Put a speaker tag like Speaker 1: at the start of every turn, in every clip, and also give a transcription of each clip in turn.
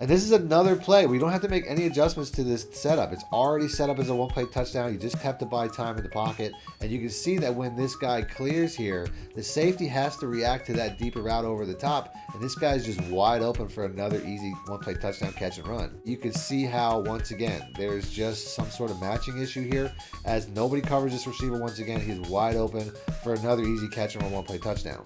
Speaker 1: And this is another play. We don't have to make any adjustments to this setup. It's already set up as a one-play touchdown. You just have to buy time in the pocket. And you can see that when this guy clears here, the safety has to react to that deeper route over the top. And this guy's just wide open for another easy one-play touchdown catch and run. You can see how, once again, there's just some sort of matching issue here. As nobody covers this receiver once again, he's wide open for another easy catch and run one-play touchdown.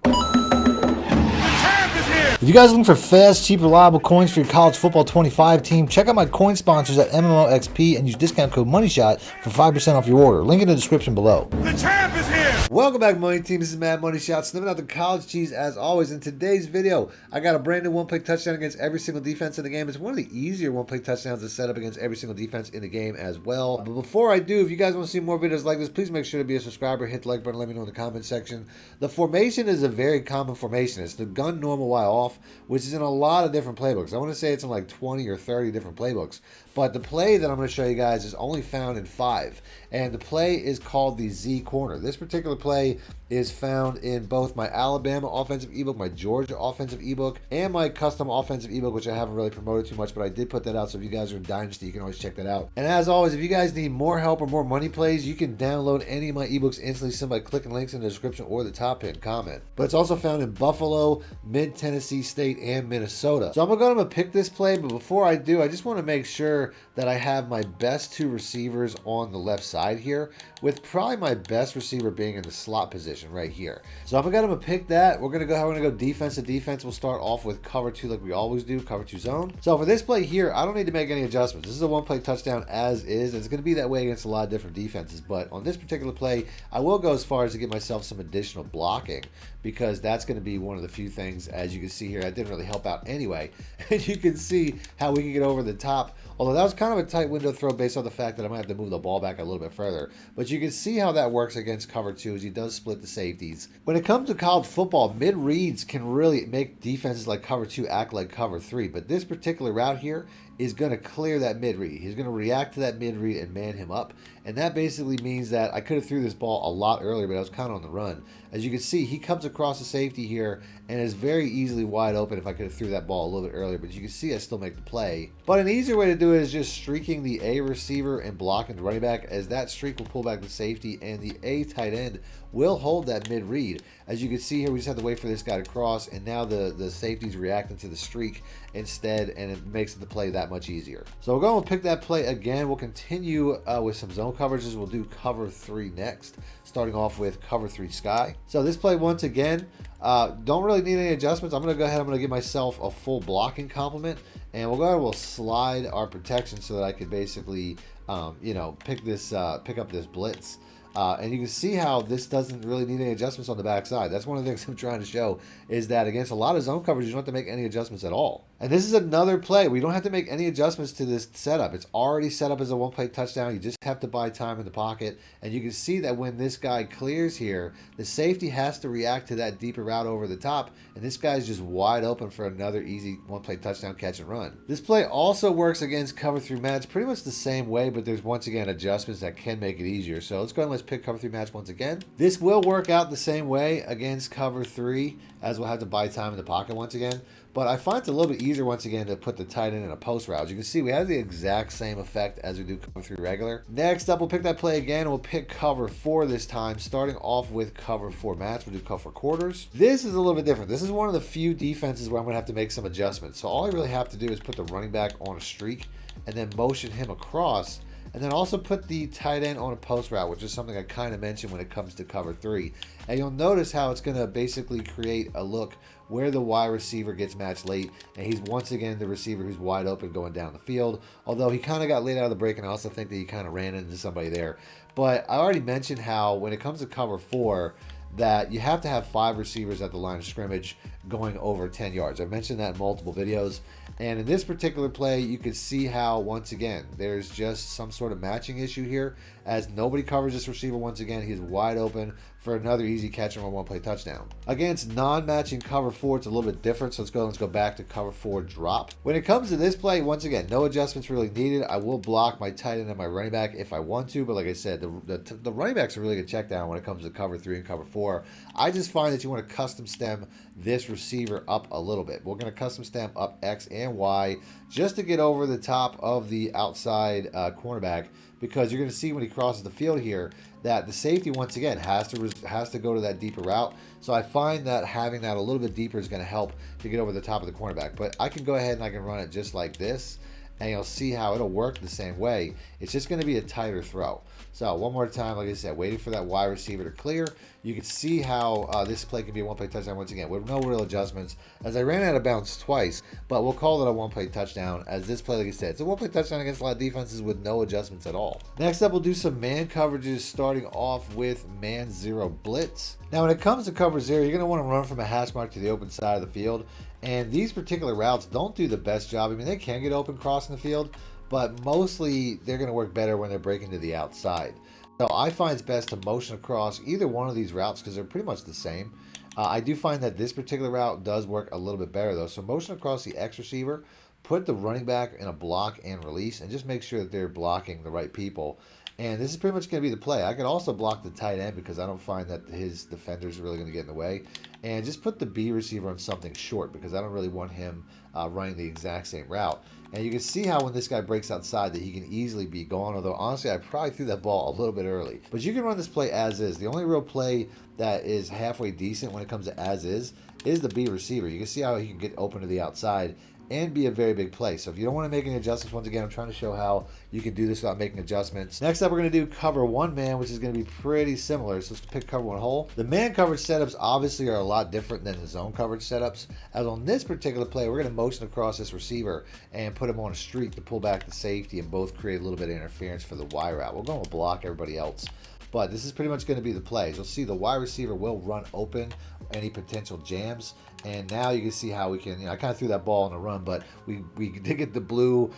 Speaker 1: If you guys are looking for fast, cheap, reliable coins for your college football 25 team, check out my coin sponsors at MMOXP and use discount code MONEYSHOT for 5% off your order. Link in the description below. The champ is here! Welcome back, Money Team. This is Mad Money Shot, sniffing out the college cheese as always. In today's video, I got a brand new one-play touchdown against every single defense in the game. It's one of the easier one-play touchdowns to set up against every single defense in the game as well. But before I do, if you guys want to see more videos like this, please make sure to be a subscriber, hit the like button, let me know in the comment section. The formation is a very common formation. It's the gun normal while off, which is in a lot of different playbooks. I want to say it's in like 20 or 30 different playbooks. But the play that I'm going to show you guys is only found in 5. And the play is called the Z corner. This particular play is found in both my Alabama offensive ebook, my Georgia offensive ebook, and my custom offensive ebook, which I haven't really promoted too much, but I did put that out. So if you guys are in Dynasty, you can always check that out. And as always, if you guys need more help or more money plays, you can download any of my ebooks instantly simply by clicking links in the description or the top pinned comment. But it's also found in Buffalo, Mid-Tennessee State, and Minnesota. So I'm going to pick this play, but before I do, I just want to make sure that I have my best 2 receivers on the left side here, with probably my best receiver being in the slot position right here. So I'm going to pick that. We're going to go defense to defense. We'll start off with cover 2 like we always do, cover 2 zone. So for this play here, I don't need to make any adjustments. This is a one-play touchdown as is. It's going to be that way against a lot of different defenses, but on this particular play, I will go as far as to give myself some additional blocking, because that's going to be one of the few things, as you can see here, I didn't really help out anyway. And you can see how we can get over the top. Although that was kind of a tight window throw based on the fact that I might have to move the ball back a little bit further. But you can see how that works against cover 2 as he does split the safeties. When it comes to college football, mid-reads can really make defenses like cover 2 act like cover 3. But this particular route here is going to clear that mid-read. He's going to react to that mid-read and man him up. And that basically means that I could have threw this ball a lot earlier, but I was kind of on the run. As you can see, he comes across the safety here and is very easily wide open if I could have threw that ball a little bit earlier. But you can see I still make the play. But an easier way to do it is just streaking the A receiver and blocking the running back, as that streak will pull back the safety and the A tight end will hold that mid-read. As you can see here, we just have to wait for this guy to cross, and now the safety's reacting to the streak instead, and it makes the play that much easier. So we're going to pick that play again. We'll continue with some zone coverages. We'll do cover 3 next, starting off with cover 3 sky. So this play, once again, don't really need any adjustments. I'm going to go ahead, I'm going to give myself a full blocking complement, and we'll go ahead and we'll slide our protection so that I could basically pick up this blitz. And you can see how this doesn't really need any adjustments on the backside. That's one of the things I'm trying to show, is that against a lot of zone coverage, you don't have to make any adjustments at all. And this is another play. We don't have to make any adjustments to this setup. It's already set up as a one-play touchdown. You just have to buy time in the pocket. And you can see that when this guy clears here, the safety has to react to that deeper route over the top. And this guy's just wide open for another easy one-play touchdown catch and run. This play also works against cover 3 match pretty much the same way, but there's once again adjustments that can make it easier. So let's go and let's pick cover 3 match once again. This will work out the same way against cover 3, as we'll have to buy time in the pocket once again. But I find it a little bit easier once again to put the tight end in a post route. As you can see, we have the exact same effect as we do cover 3 regular. Next up, we'll pick that play again, and we'll pick cover 4 this time, starting off with cover 4 match. We'll do cover 4 quarters. This is a little bit different. This is one of the few defenses where I'm going to have to make some adjustments. So all I really have to do is put the running back on a streak and then motion him across, and then also put the tight end on a post route, which is something I kind of mentioned when it comes to cover 3. And you'll notice how it's going to basically create a look where the wide receiver gets matched late, and he's once again the receiver who's wide open going down the field. Although he kind of got laid out of the break, and I also think that he kind of ran into somebody there. But I already mentioned how when it comes to cover 4, that you have to have 5 receivers at the line of scrimmage going over 10 yards. I've mentioned that in multiple videos. And in this particular play, you can see how, once again, there's just some sort of matching issue here, as nobody covers this receiver once again. He's wide open for another easy catch and one play touchdown. Against non-matching cover 4, it's a little bit different, so let's go back to cover 4 drop. When it comes to this play, once again, no adjustments really needed. I will block my tight end and my running back if I want to, but like I said, the running back's a really good check down when it comes to cover 3 and cover 4. I just find that you want to custom stem this receiver up a little bit. We're going to custom stem up X and Y just to get over the top of the outside cornerback, because you're going to see when he crosses the field here that the safety once again has to go to that deeper route. So I find that having that a little bit deeper is going to help to get over the top of the cornerback. But I can go ahead and I can run it just like this, and you'll see how it'll work the same way. It's just going to be a tighter throw. So one more time, like I said, waiting for that wide receiver to clear. You can see how this play can be a one-play touchdown once again with no real adjustments, as I ran out of bounds twice, but we'll call it a one-play touchdown, as this play, like I said, it's a one-play touchdown against a lot of defenses with no adjustments at all. Next up, we'll do some man coverages, starting off with man zero blitz. Now, when it comes to cover zero, you're going to want to run from a hash mark to the open side of the field, and these particular routes don't do the best job. I mean, they can get open crossing the field, but mostly they're going to work better when they're breaking to the outside. So I find it's best to motion across either one of these routes because they're pretty much the same. I do find that this particular route does work a little bit better though. So motion across the X receiver, put the running back in a block and release, and just make sure that they're blocking the right people. And this is pretty much going to be the play. I could also block the tight end because I don't find that his defenders are really going to get in the way. And just put the B receiver on something short because I don't really want him running the exact same route. And you can see how when this guy breaks outside that he can easily be gone. Although honestly, I probably threw that ball a little bit early. But you can run this play as is. The only real play that is halfway decent when it comes to as is the B receiver. You can see how he can get open to the outside and be a very big play. So if you don't want to make any adjustments, once again, I'm trying to show how you can do this without making adjustments. Next up, we're going to do cover one man, which is going to be pretty similar. So let's pick cover one hole. The man coverage setups obviously are a lot different than the zone coverage setups. As on this particular play, we're going to motion across this receiver and put him on a streak to pull back the safety and both create a little bit of interference for the Y route. We're going to block everybody else. But this is pretty much going to be the plays. You'll see the wide receiver will run open any potential jams. And now you can see how we can, I kind of threw that ball on the run, but we did get the blue.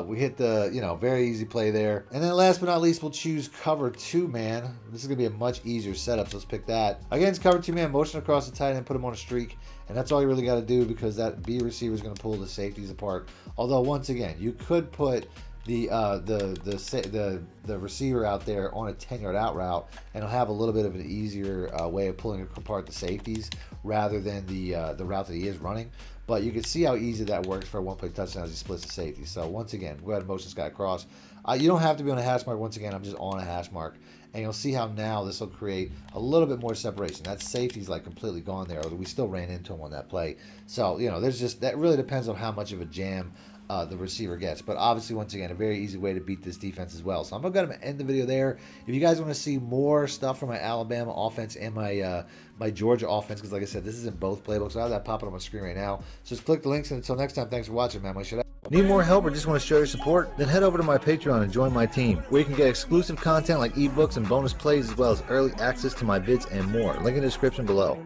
Speaker 1: We hit the, very easy play there. And then last but not least, we'll choose cover two man. This is going to be a much easier setup, so let's pick that. Again, it's cover two man, motion across the tight end, put him on a streak. And that's all you really got to do because that B receiver is going to pull the safeties apart. Although, once again, you could put the receiver out there on a 10-yard out route, and he'll have a little bit of an easier way of pulling apart the safeties rather than the route that he is running. But you can see how easy that works for a one-play touchdown as he splits the safety. So once again, go ahead and motion this guy across. You don't have to be on a hash mark. Once again, I'm just on a hash mark. And you'll see how now this will create a little bit more separation. That safety's like completely gone there. We still ran into him on that play. So, there's just, that really depends on how much of a jam the receiver gets. But obviously, once again, a very easy way to beat this defense as well. So I'm going to go ahead and end the video there. If you guys want to see more stuff from my Alabama offense and my Georgia offense, because like I said, this is in both playbooks. So I have that popping on my screen right now. So just click the links, and until next time, thanks for watching, man. Need more help or just want to show your support? Then head over to my Patreon and join my team, where you can get exclusive content like ebooks and bonus plays, as well as early access to my vids and more. Link in the description below.